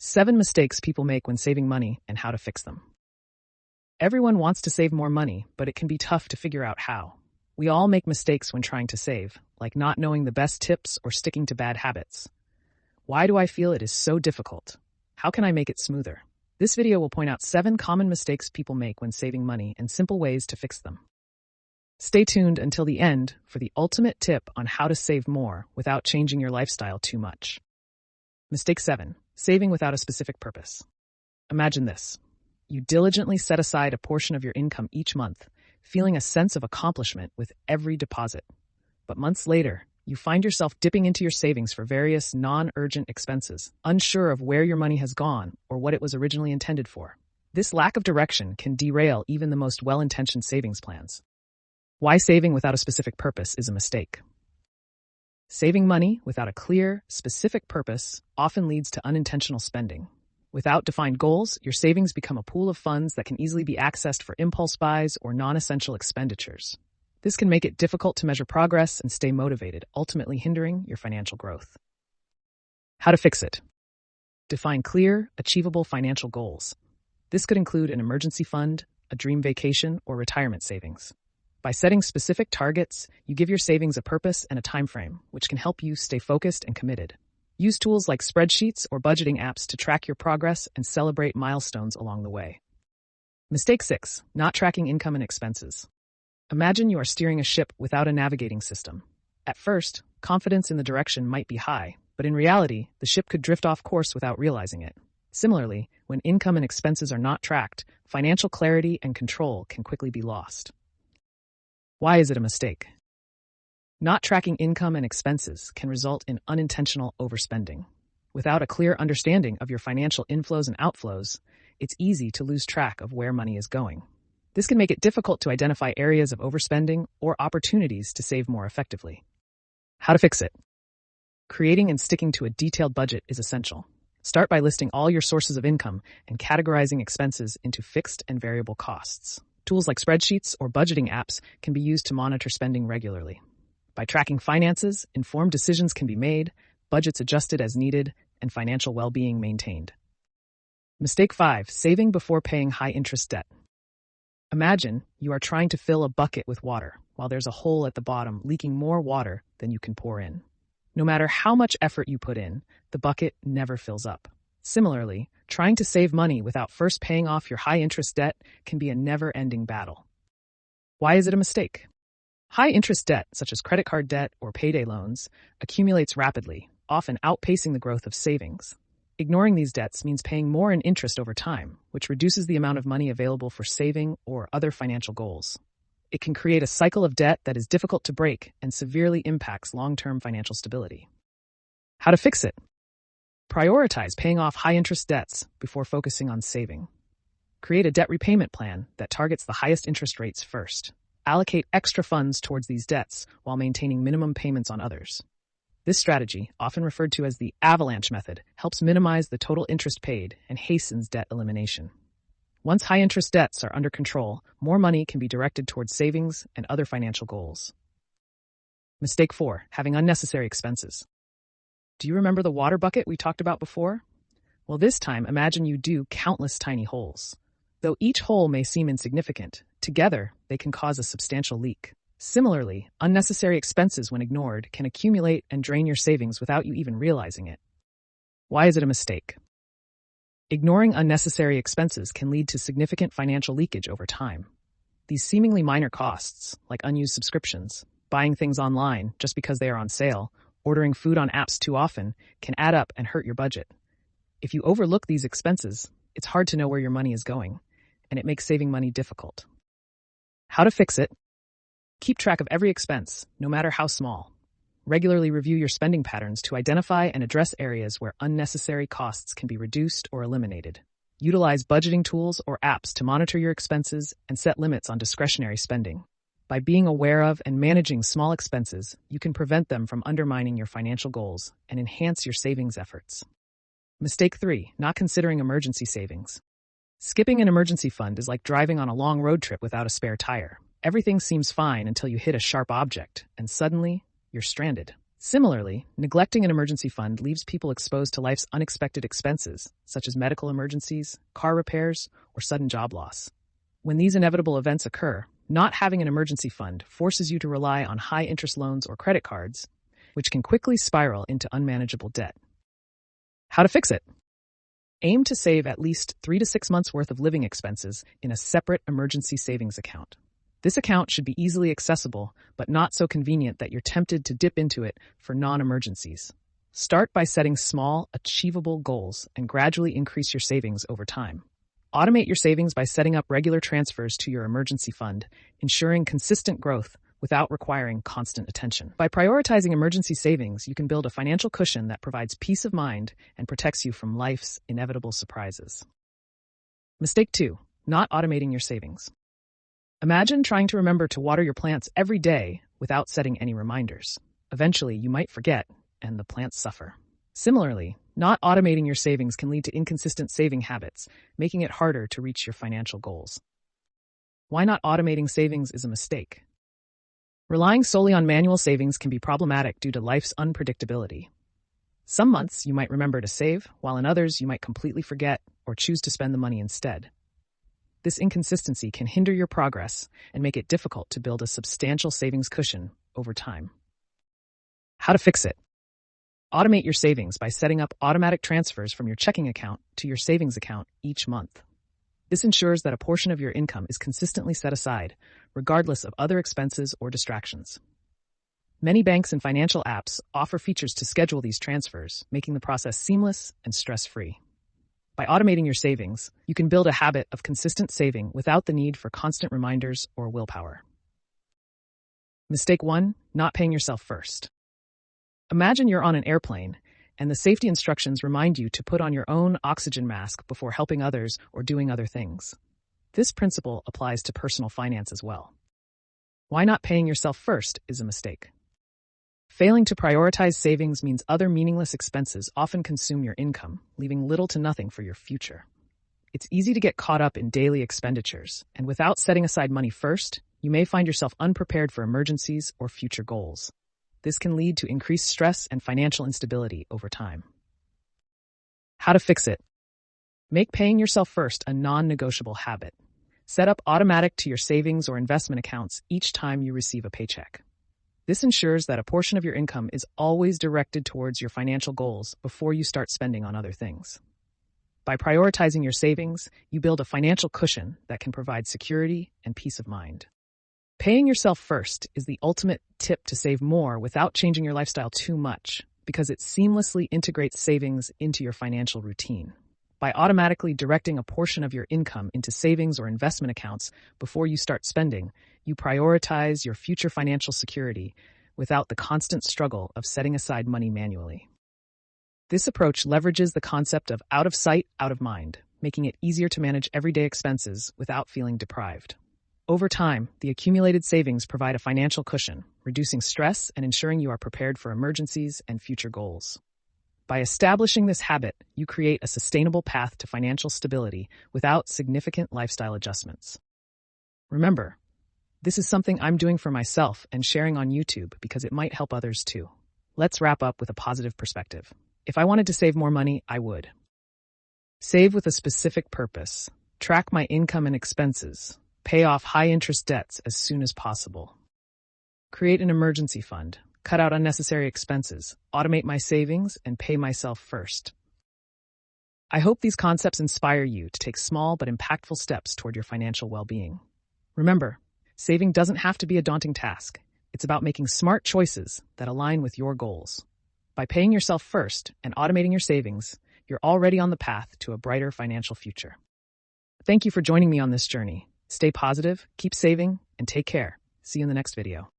7 mistakes people make when saving money and how to fix them. Everyone wants to save more money, but it can be tough to figure out how. We all make mistakes when trying to save, like not knowing the best tips or sticking to bad habits. Why do I feel it is so difficult? How can I make it smoother? This video will point out 7 common mistakes people make when saving money and simple ways to fix them. Stay tuned until the end for the ultimate tip on how to save more without changing your lifestyle too much. Mistake 7. Saving without a specific purpose. Imagine this. You diligently set aside a portion of your income each month, feeling a sense of accomplishment with every deposit. But months later, you find yourself dipping into your savings for various non-urgent expenses, unsure of where your money has gone or what it was originally intended for. This lack of direction can derail even the most well-intentioned savings plans. Why saving without a specific purpose is a mistake. Saving money without a clear, specific purpose often leads to unintentional spending. Without defined goals, your savings become a pool of funds that can easily be accessed for impulse buys or non-essential expenditures. This can make it difficult to measure progress and stay motivated, ultimately hindering your financial growth. How to fix it. Define clear, achievable financial goals. This could include an emergency fund, a dream vacation, or retirement savings. By setting specific targets, you give your savings a purpose and a time frame, which can help you stay focused and committed. Use tools like spreadsheets or budgeting apps to track your progress and celebrate milestones along the way. Mistake 6. Not tracking income and expenses. Imagine you are steering a ship without a navigating system. At first, confidence in the direction might be high, but in reality, the ship could drift off course without realizing it. Similarly, when income and expenses are not tracked, financial clarity and control can quickly be lost. Why is it a mistake? Not tracking income and expenses can result in unintentional overspending. Without a clear understanding of your financial inflows and outflows, it's easy to lose track of where money is going. This can make it difficult to identify areas of overspending or opportunities to save more effectively. How to fix it. Creating and sticking to a detailed budget is essential. Start by listing all your sources of income and categorizing expenses into fixed and variable costs. Tools like spreadsheets or budgeting apps can be used to monitor spending regularly. By tracking finances, informed decisions can be made, budgets adjusted as needed, and financial well-being maintained. Mistake 5. Saving before paying high-interest debt. Imagine you are trying to fill a bucket with water while there's a hole at the bottom leaking more water than you can pour in. No matter how much effort you put in, the bucket never fills up. Similarly, trying to save money without first paying off your high-interest debt can be a never-ending battle. Why is it a mistake? High-interest debt, such as credit card debt or payday loans, accumulates rapidly, often outpacing the growth of savings. Ignoring these debts means paying more in interest over time, which reduces the amount of money available for saving or other financial goals. It can create a cycle of debt that is difficult to break and severely impacts long-term financial stability. How to fix it? Prioritize paying off high-interest debts before focusing on saving. Create a debt repayment plan that targets the highest interest rates first. Allocate extra funds towards these debts while maintaining minimum payments on others. This strategy, often referred to as the avalanche method, helps minimize the total interest paid and hastens debt elimination. Once high-interest debts are under control, more money can be directed towards savings and other financial goals. Mistake 4. Having unnecessary expenses. Do you remember the water bucket we talked about before? Well, this time, imagine you do countless tiny holes. Though each hole may seem insignificant, together they can cause a substantial leak. Similarly, unnecessary expenses, when ignored, can accumulate and drain your savings without you even realizing it. Why is it a mistake? Ignoring unnecessary expenses can lead to significant financial leakage over time. These seemingly minor costs, like unused subscriptions, buying things online just because they are on sale, ordering food on apps too often, can add up and hurt your budget. If you overlook these expenses, it's hard to know where your money is going, and it makes saving money difficult. How to fix it? Keep track of every expense, no matter how small. Regularly review your spending patterns to identify and address areas where unnecessary costs can be reduced or eliminated. Utilize budgeting tools or apps to monitor your expenses and set limits on discretionary spending. By being aware of and managing small expenses, you can prevent them from undermining your financial goals and enhance your savings efforts. Mistake 3. Not considering emergency savings. Skipping an emergency fund is like driving on a long road trip without a spare tire. Everything seems fine until you hit a sharp object, and suddenly, you're stranded. Similarly, neglecting an emergency fund leaves people exposed to life's unexpected expenses, such as medical emergencies, car repairs, or sudden job loss. When these inevitable events occur, not having an emergency fund forces you to rely on high-interest loans or credit cards, which can quickly spiral into unmanageable debt. How to fix it? Aim to save at least 3 to 6 months' worth of living expenses in a separate emergency savings account. This account should be easily accessible, but not so convenient that you're tempted to dip into it for non-emergencies. Start by setting small, achievable goals and gradually increase your savings over time. Automate your savings by setting up regular transfers to your emergency fund, ensuring consistent growth without requiring constant attention. By prioritizing emergency savings, you can build a financial cushion that provides peace of mind and protects you from life's inevitable surprises. Mistake 2. Not automating your savings. Imagine trying to remember to water your plants every day without setting any reminders. Eventually, you might forget, and the plants suffer. Similarly, not automating your savings can lead to inconsistent saving habits, making it harder to reach your financial goals. Why not automating savings is a mistake. Relying solely on manual savings can be problematic due to life's unpredictability. Some months you might remember to save, while in others you might completely forget or choose to spend the money instead. This inconsistency can hinder your progress and make it difficult to build a substantial savings cushion over time. How to fix it? Automate your savings by setting up automatic transfers from your checking account to your savings account each month. This ensures that a portion of your income is consistently set aside, regardless of other expenses or distractions. Many banks and financial apps offer features to schedule these transfers, making the process seamless and stress-free. By automating your savings, you can build a habit of consistent saving without the need for constant reminders or willpower. Mistake 1. Not paying yourself first. Imagine you're on an airplane, and the safety instructions remind you to put on your own oxygen mask before helping others or doing other things. This principle applies to personal finance as well. Why not paying yourself first is a mistake. Failing to prioritize savings means other meaningless expenses often consume your income, leaving little to nothing for your future. It's easy to get caught up in daily expenditures, and without setting aside money first, you may find yourself unprepared for emergencies or future goals. This can lead to increased stress and financial instability over time. How to fix it? Make paying yourself first a non-negotiable habit. Set up automatic to your savings or investment accounts each time you receive a paycheck. This ensures that a portion of your income is always directed towards your financial goals before you start spending on other things. By prioritizing your savings, you build a financial cushion that can provide security and peace of mind. Paying yourself first is the ultimate tip to save more without changing your lifestyle too much, because it seamlessly integrates savings into your financial routine. By automatically directing a portion of your income into savings or investment accounts before you start spending, you prioritize your future financial security without the constant struggle of setting aside money manually. This approach leverages the concept of out of sight, out of mind, making it easier to manage everyday expenses without feeling deprived. Over time, the accumulated savings provide a financial cushion, reducing stress and ensuring you are prepared for emergencies and future goals. By establishing this habit, you create a sustainable path to financial stability without significant lifestyle adjustments. Remember, this is something I'm doing for myself and sharing on YouTube because it might help others too. Let's wrap up with a positive perspective. If I wanted to save more money, I would. Save with a specific purpose. Track my income and expenses. Pay off high-interest debts as soon as possible. Create an emergency fund. Cut out unnecessary expenses. Automate my savings and pay myself first. I hope these concepts inspire you to take small but impactful steps toward your financial well-being. Remember, saving doesn't have to be a daunting task. It's about making smart choices that align with your goals. By paying yourself first and automating your savings, you're already on the path to a brighter financial future. Thank you for joining me on this journey. Stay positive, keep saving, and take care. See you in the next video.